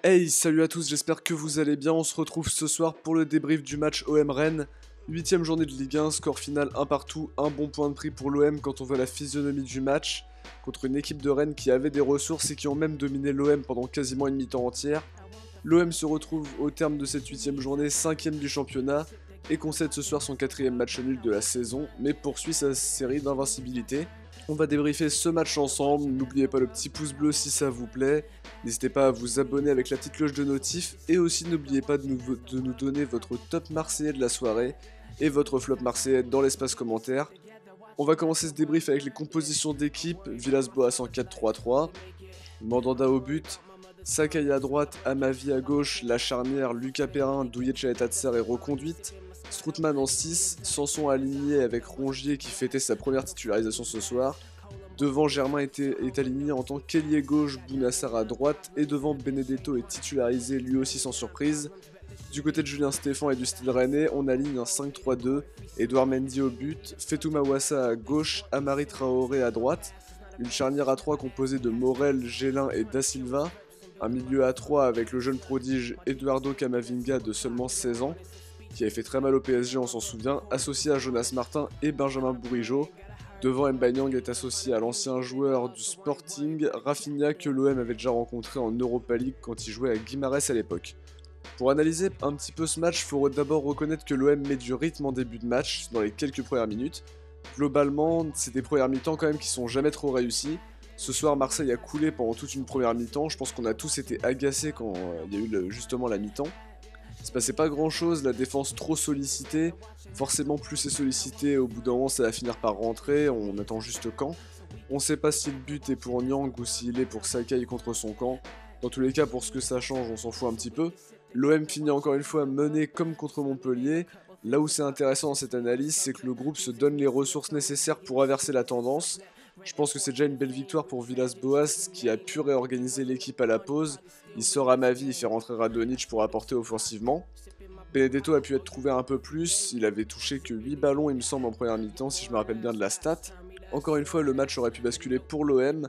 Hey, salut à tous, j'espère que vous allez bien. On se retrouve ce soir pour le débrief du match OM Rennes. 8ème journée de Ligue 1, score final 1 partout, un bon point de prix pour l'OM quand on voit la physionomie du match, contre une équipe de Rennes qui avait des ressources et qui ont même dominé l'OM pendant quasiment une mi-temps entière. L'OM se retrouve au terme de cette 8ème journée, 5ème du championnat, et concède ce soir son 4ème match nul de la saison, mais poursuit sa série d'invincibilité. On va débriefer ce match ensemble, n'oubliez pas le petit pouce bleu si ça vous plaît, n'hésitez pas à vous abonner avec la petite cloche de notif, et aussi n'oubliez pas de nous donner votre top marseillais de la soirée, et votre flop marseillais dans l'espace commentaire. On va commencer ce débrief avec les compositions d'équipe, Villas-Boas en 4-3-3, Mandanda au but, Sakai à droite, Amavi à gauche, la charnière, Lucas Perrin, Douillet Chaetatsar est reconduite, Strootman en 6, Sanson aligné avec Rongier qui fêtait sa première titularisation ce soir. Devant, Germain est aligné en tant qu'ailier gauche, Bounassar à droite, et devant, Benedetto est titularisé lui aussi sans surprise. Du côté de Julien Stéphan et du style rennais, on aligne un 5-3-2, Edouard Mendy au but, Fetou Mawassa à gauche, Amari Traoré à droite, une charnière à 3 composée de Morel, Gélin et Da Silva, un milieu à 3 avec le jeune prodige Eduardo Camavinga de seulement 16 ans, qui avait fait très mal au PSG, on s'en souvient, associé à Jonas Martin et Benjamin Bourigeaud. Devant, Mbanyang est associé à l'ancien joueur du Sporting, Rafinha, que l'OM avait déjà rencontré en Europa League quand il jouait à Guimarães à l'époque. Pour analyser un petit peu ce match, il faut d'abord reconnaître que l'OM met du rythme en début de match, dans les quelques premières minutes. Globalement, c'est des premières mi-temps quand même qui sont jamais trop réussies. Ce soir, Marseille a coulé pendant toute une première mi-temps. Je pense qu'on a tous été agacés quand il y a eu justement la mi-temps. Il se passait pas grand chose, la défense trop sollicitée. Forcément, plus c'est sollicité, au bout d'un moment, ça va finir par rentrer. On attend juste quand. On sait pas si le but est pour Nyang ou s'il est pour Sakai contre son camp. Dans tous les cas, pour ce que ça change, on s'en fout un petit peu. L'OM finit encore une fois mené comme contre Montpellier. Là où c'est intéressant dans cette analyse, c'est que le groupe se donne les ressources nécessaires pour inverser la tendance. Je pense que c'est déjà une belle victoire pour Villas-Boas qui a pu réorganiser l'équipe à la pause. Il sort à Mavi, il fait rentrer Radonjic pour apporter offensivement. Benedetto a pu être trouvé un peu plus, il avait touché que 8 ballons il me semble en première mi-temps si je me rappelle bien de la stat. Encore une fois, le match aurait pu basculer pour l'OM,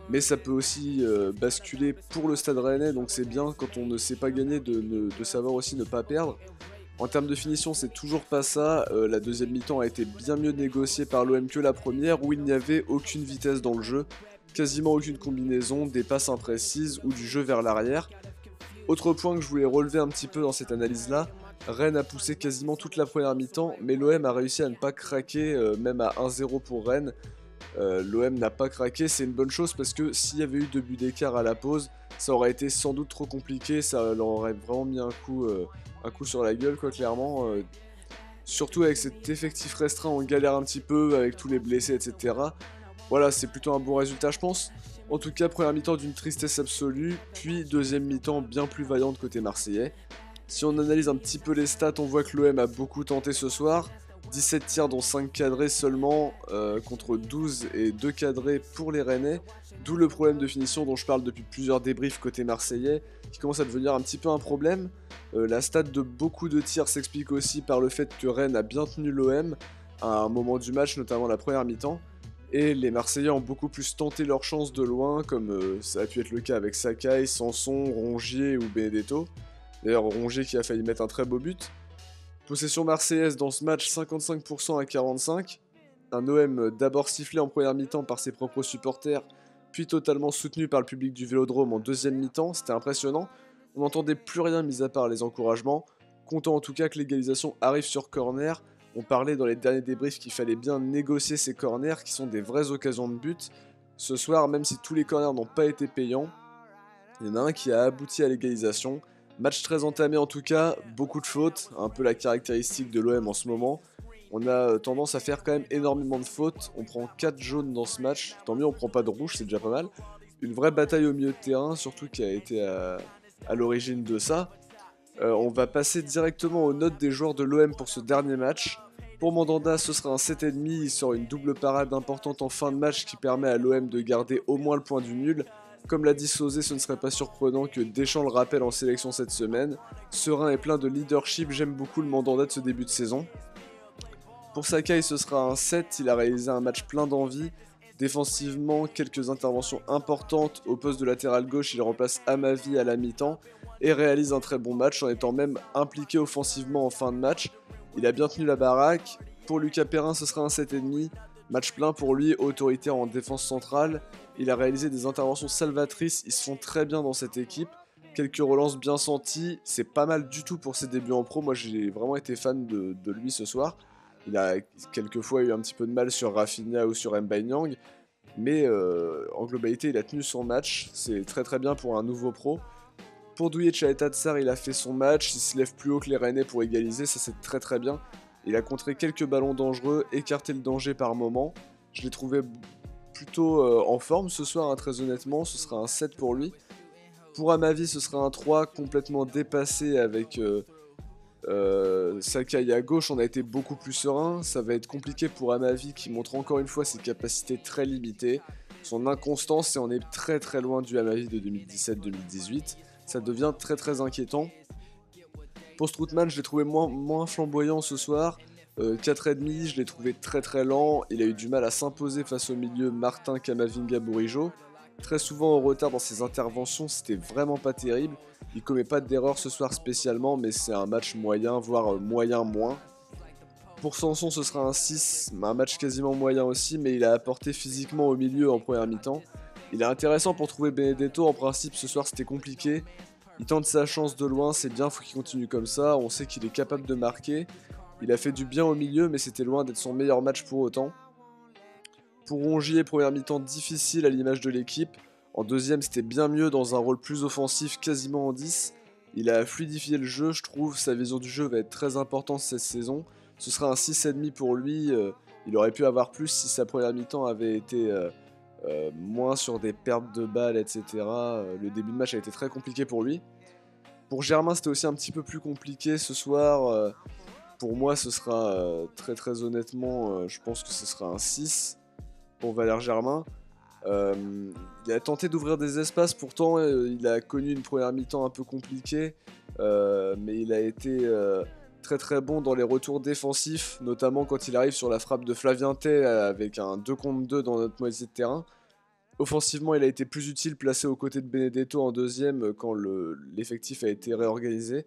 mais ça peut aussi basculer pour le Stade Rennais, donc c'est bien quand on ne sait pas gagner de savoir aussi ne pas perdre. En termes de finition, c'est toujours pas ça. La deuxième mi-temps a été bien mieux négociée par l'OM que la première, où il n'y avait aucune vitesse dans le jeu, quasiment aucune combinaison, des passes imprécises ou du jeu vers l'arrière. Autre point que je voulais relever un petit peu dans cette analyse-là, Rennes a poussé quasiment toute la première mi-temps, mais l'OM a réussi à ne pas craquer, même à 1-0 pour Rennes. L'OM n'a pas craqué, c'est une bonne chose parce que s'il y avait eu 2 buts d'écart à la pause, ça aurait été sans doute trop compliqué, ça leur aurait vraiment mis un coup sur la gueule, quoi, clairement. Surtout avec cet effectif restreint, on galère un petit peu avec tous les blessés, etc. Voilà, c'est plutôt un bon résultat, je pense. En tout cas, première mi-temps d'une tristesse absolue, puis deuxième mi-temps bien plus vaillante côté marseillais. Si on analyse un petit peu les stats, on voit que l'OM a beaucoup tenté ce soir. 17 tirs dont 5 cadrés seulement, contre 12 et 2 cadrés pour les Rennais. D'où le problème de finition dont je parle depuis plusieurs débriefs côté marseillais, qui commence à devenir un petit peu un problème. La stat de beaucoup de tirs s'explique aussi par le fait que Rennes a bien tenu l'OM à un moment du match, notamment la première mi-temps. Et les Marseillais ont beaucoup plus tenté leur chance de loin, comme ça a pu être le cas avec Sakai, Sanson, Rongier ou Benedetto. D'ailleurs, Rongier qui a failli mettre un très beau but. Possession marseillaise dans ce match, 55% à 45. Un OM d'abord sifflé en première mi-temps par ses propres supporters, puis totalement soutenu par le public du Vélodrome en deuxième mi-temps, c'était impressionnant. On n'entendait plus rien mis à part les encouragements, content en tout cas que l'égalisation arrive sur corner. On parlait dans les derniers débriefs qu'il fallait bien négocier ces corners qui sont des vraies occasions de but. Ce soir, même si tous les corners n'ont pas été payants, il y en a un qui a abouti à l'égalisation. Match très entamé en tout cas, beaucoup de fautes, un peu la caractéristique de l'OM en ce moment. On a tendance à faire quand même énormément de fautes, on prend 4 jaunes dans ce match, tant mieux on prend pas de rouge, c'est déjà pas mal. Une vraie bataille au milieu de terrain, surtout qui a été à l'origine de ça. On va passer directement aux notes des joueurs de l'OM pour ce dernier match. Pour Mandanda, ce sera un 7,5, il sort une double parade importante en fin de match qui permet à l'OM de garder au moins le point du nul. Comme l'a dit Sauzé, ce ne serait pas surprenant que Deschamps le rappelle en sélection cette semaine. Serein et plein de leadership, j'aime beaucoup le Mandanda de ce début de saison. Pour Sakai, ce sera un 7, il a réalisé un match plein d'envie. Défensivement, quelques interventions importantes au poste de latéral gauche, il remplace Amavi à la mi-temps et réalise un très bon match en étant même impliqué offensivement en fin de match. Il a bien tenu la baraque. Pour Lucas Perrin, ce sera un 7,5. Match plein pour lui, autoritaire en défense centrale. Il a réalisé des interventions salvatrices, ils se font très bien dans cette équipe. Quelques relances bien senties, c'est pas mal du tout pour ses débuts en pro. Moi j'ai vraiment été fan de lui ce soir. Il a quelquefois eu un petit peu de mal sur Rafinha ou sur M'Baye, mais en globalité il a tenu son match. C'est très très bien pour un nouveau pro. Pour Douye Tchaeta Tsar, il a fait son match, il se lève plus haut que les Rennais pour égaliser, ça c'est très très bien. Il a contré quelques ballons dangereux, écarté le danger par moment. Je l'ai trouvé plutôt en forme ce soir, hein, très honnêtement, ce sera un 7 pour lui. Pour Amavi, ce sera un 3 complètement dépassé avec Sakai à gauche, on a été beaucoup plus serein. Ça va être compliqué pour Amavi qui montre encore une fois ses capacités très limitées, son inconstance, et on est très très loin du Amavi de 2017-2018. Ça devient très très inquiétant. Pour Strootman, je l'ai trouvé moins flamboyant ce soir. 4,5, je l'ai trouvé très très lent. Il a eu du mal à s'imposer face au milieu Martin Camavinga-Bourigeaud. Très souvent en retard dans ses interventions, c'était vraiment pas terrible. Il commet pas d'erreur ce soir spécialement, mais c'est un match moyen, voire moyen moins. Pour Sanson, ce sera un 6, un match quasiment moyen aussi, mais il a apporté physiquement au milieu en première mi-temps. Il est intéressant pour trouver Benedetto, en principe ce soir c'était compliqué. Il tente sa chance de loin, c'est bien, faut qu'il continue comme ça, on sait qu'il est capable de marquer. Il a fait du bien au milieu, mais c'était loin d'être son meilleur match pour autant. Pour Rongier, première mi-temps difficile à l'image de l'équipe. En deuxième, c'était bien mieux dans un rôle plus offensif, quasiment en 10. Il a fluidifié le jeu, je trouve, sa vision du jeu va être très importante cette saison. Ce sera un 6,5 pour lui, il aurait pu avoir plus si sa première mi-temps avait été moins sur des pertes de balles, etc. Le début de match a été très compliqué pour lui. Pour Germain, c'était aussi un petit peu plus compliqué ce soir. Pour moi, ce sera très très honnêtement, je pense que ce sera un 6 pour Valère Germain. Il a tenté d'ouvrir des espaces, pourtant il a connu une première mi-temps un peu compliquée, mais il a été très très bon dans les retours défensifs, notamment quand il arrive sur la frappe de Flavien Tay avec un 2 contre 2 dans notre moitié de terrain. Offensivement, il a été plus utile placé aux côtés de Benedetto en deuxième quand l'effectif a été réorganisé.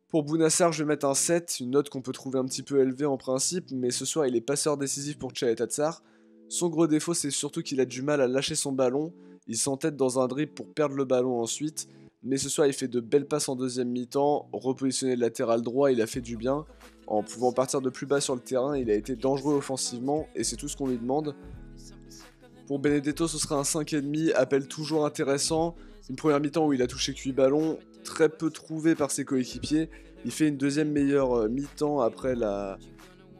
Pour Bounassar, je vais mettre un 7, une note qu'on peut trouver un petit peu élevée en principe, mais ce soir il est passeur décisif pour Tchaeta Tsar. Son gros défaut, c'est surtout qu'il a du mal à lâcher son ballon, il s'entête dans un dribble pour perdre le ballon ensuite, mais ce soir il fait de belles passes en deuxième mi-temps, repositionné le latéral droit, il a fait du bien. En pouvant partir de plus bas sur le terrain, il a été dangereux offensivement, et c'est tout ce qu'on lui demande. Pour Benedetto, ce sera un 5,5, appel toujours intéressant. Une première mi-temps où il a touché que 8 ballons, très peu trouvé par ses coéquipiers. Il fait une deuxième meilleure mi-temps après la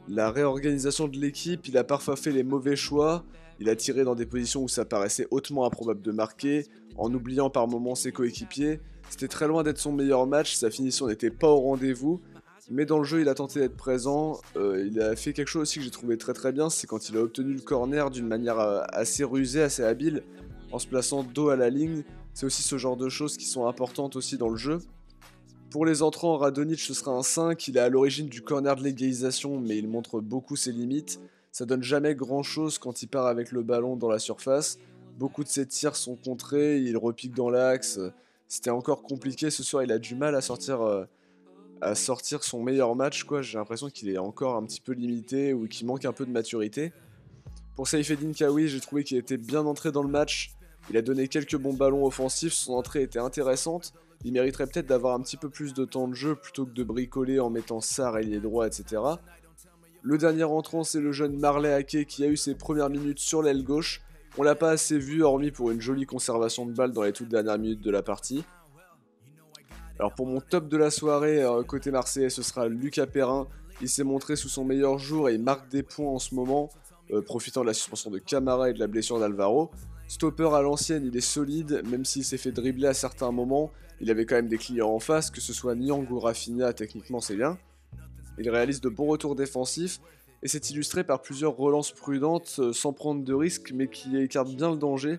réorganisation de l'équipe. Il a parfois fait les mauvais choix. Il a tiré dans des positions où ça paraissait hautement improbable de marquer, en oubliant par moments ses coéquipiers. C'était très loin d'être son meilleur match, sa finition n'était pas au rendez-vous. Mais dans le jeu, il a tenté d'être présent. Il a fait quelque chose aussi que j'ai trouvé très très bien, c'est quand il a obtenu le corner d'une manière assez rusée, assez habile, en se plaçant dos à la ligne. C'est aussi ce genre de choses qui sont importantes aussi dans le jeu. Pour les entrants, Radonjic ce sera un 5, il est à l'origine du corner de l'égalisation, mais il montre beaucoup ses limites. Ça donne jamais grand chose quand il part avec le ballon dans la surface. Beaucoup de ses tirs sont contrés, il repique dans l'axe. C'était encore compliqué ce soir, il a du mal à sortir son meilleur match, quoi. J'ai l'impression qu'il est encore un petit peu limité ou qu'il manque un peu de maturité. Pour Saïfedine Kawi, j'ai trouvé qu'il était bien entré dans le match. Il a donné quelques bons ballons offensifs, son entrée était intéressante. Il mériterait peut-être d'avoir un petit peu plus de temps de jeu plutôt que de bricoler en mettant Sarr ailier droit, etc. Le dernier entrant, c'est le jeune Marley Ake qui a eu ses premières minutes sur l'aile gauche. On l'a pas assez vu, hormis pour une jolie conservation de balle dans les toutes dernières minutes de la partie. Alors pour mon top de la soirée, côté marseillais, ce sera Lucas Perrin. Il s'est montré sous son meilleur jour et il marque des points en ce moment, profitant de la suspension de Camara et de la blessure d'Alvaro. Stopper à l'ancienne, il est solide, même s'il s'est fait dribbler à certains moments, il avait quand même des clients en face, que ce soit Niang ou Rafinha, techniquement c'est bien. Il réalise de bons retours défensifs, et c'est illustré par plusieurs relances prudentes, sans prendre de risques, mais qui écartent bien le danger.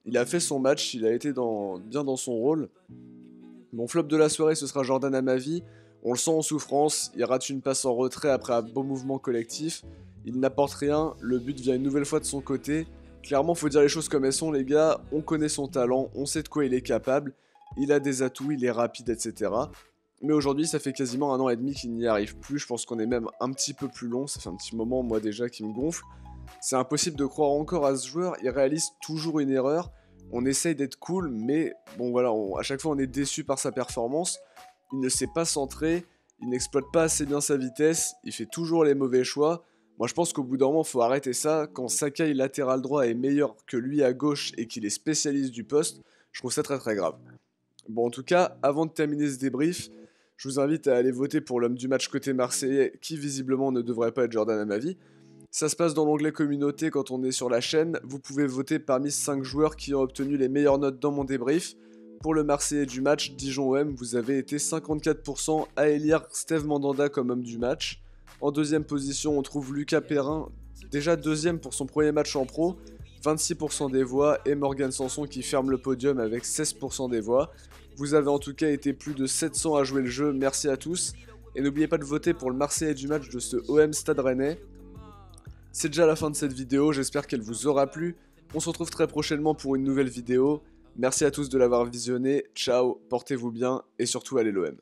Il a fait son match, il a été bien dans son rôle. Mon flop de la soirée, ce sera Jordan Amavi. On le sent en souffrance, il rate une passe en retrait après un beau mouvement collectif. Il n'apporte rien, le but vient une nouvelle fois de son côté. Clairement, faut dire les choses comme elles sont, les gars. On connaît son talent, on sait de quoi il est capable. Il a des atouts, il est rapide, etc. Mais aujourd'hui, ça fait quasiment 1 an et demi qu'il n'y arrive plus. Je pense qu'on est même un petit peu plus long. Ça fait un petit moment, moi déjà, qui me gonfle. C'est impossible de croire encore à ce joueur. Il réalise toujours une erreur. On essaye d'être cool, mais bon voilà, à chaque fois on est déçu par sa performance. Il ne sait pas centrer, il n'exploite pas assez bien sa vitesse, il fait toujours les mauvais choix. Moi je pense qu'au bout d'un moment, il faut arrêter ça. Quand Sakai latéral droit est meilleur que lui à gauche et qu'il est spécialiste du poste, je trouve ça très très grave. Bon, en tout cas, avant de terminer ce débrief, je vous invite à aller voter pour l'homme du match côté marseillais, qui visiblement ne devrait pas être Jordan à ma vie. Ça se passe dans l'onglet communauté quand on est sur la chaîne. Vous pouvez voter parmi 5 joueurs qui ont obtenu les meilleures notes dans mon débrief. Pour le Marseillais du match, Dijon-OM, vous avez été 54% à élire Steve Mandanda comme homme du match. En deuxième position, on trouve Lucas Perrin, déjà deuxième pour son premier match en pro, 26% des voix, et Morgan Sanson qui ferme le podium avec 16% des voix. Vous avez en tout cas été plus de 700 à jouer le jeu, merci à tous. Et n'oubliez pas de voter pour le Marseillais du match de ce OM Stade Rennais. C'est déjà la fin de cette vidéo, j'espère qu'elle vous aura plu. On se retrouve très prochainement pour une nouvelle vidéo. Merci à tous de l'avoir visionné, ciao, portez-vous bien et surtout allez l'OM.